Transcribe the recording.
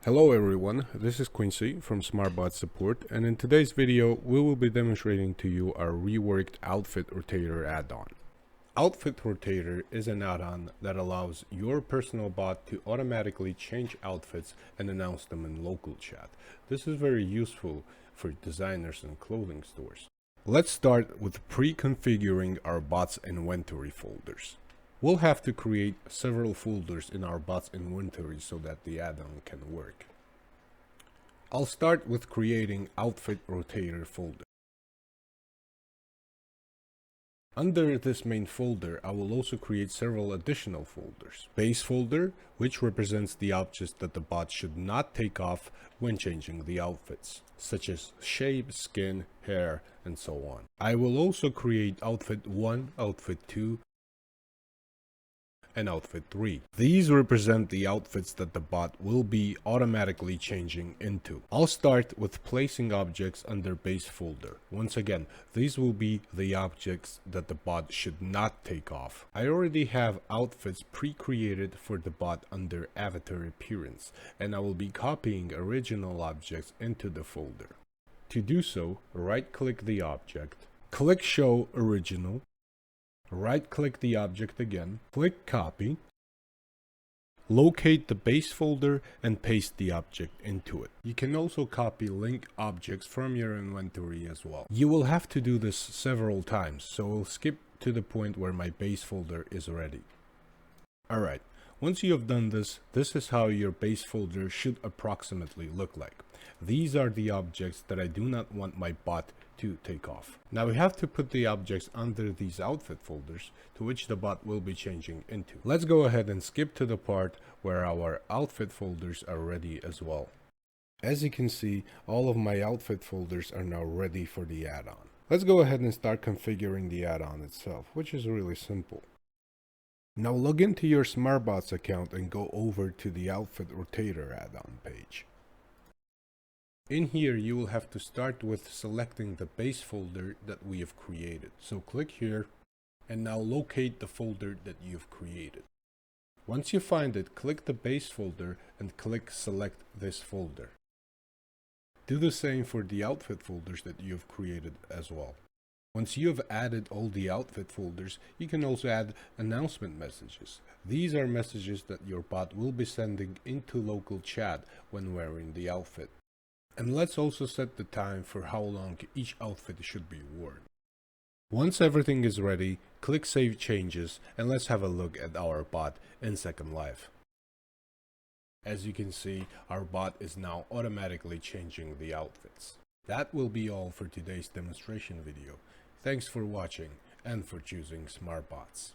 Hello everyone, this is Quincy from SmartBots Support, and in today's video we will be demonstrating to you our reworked Outfit Rotator add-on. Outfit Rotator is an add-on that allows your personal bot to automatically change outfits and announce them in local chat. This is very useful for designers and clothing stores. Let's start with pre-configuring our bot's inventory folders. We'll have to create several folders in our bot's inventory so that the add-on can work. I'll start with creating Outfit Rotator folder. Under this main folder, I will also create several additional folders. Base folder, which represents the objects that the bot should not take off when changing the outfits, such as shape, skin, hair, and so on. I will also create Outfit 1, Outfit 2, and Outfit 3. These represent the outfits that the bot will be automatically changing into. I'll start with placing objects under base folder. Once again, these will be the objects that the bot should not take off. I already have outfits pre-created for the bot under avatar appearance, and I will be copying original objects into the folder. To do so, right-click the object, click Show Original, right-click the object again, click Copy, locate the base folder and paste the object into it. You can also copy link objects from your inventory as well. You will have to do this several times, so we'll skip to the point where my base folder is ready. Alright, once you have done this, this is how your base folder should approximately look like. These are the objects that I do not want my bot to take off. Now we have to put the objects under these outfit folders to which the bot will be changing into. Let's go ahead and skip to the part where our outfit folders are ready as well. As you can see, all of my outfit folders are now ready for the add-on. Let's go ahead and start configuring the add-on itself, which is really simple. Now log into your SmartBots account and go over to the Outfit Rotator add-on page. In here, you will have to start with selecting the base folder that we have created. So click here and now locate the folder that you've created. Once you find it, click the base folder and click Select this folder. Do the same for the outfit folders that you've created as well. Once you have added all the outfit folders, you can also add announcement messages. These are messages that your bot will be sending into local chat when wearing the outfit. And let's also set the time for how long each outfit should be worn. Once everything is ready, click Save Changes and let's have a look at our bot in Second Life. As you can see, our bot is now automatically changing the outfits. That will be all for today's demonstration video. Thanks for watching and for choosing SmartBots.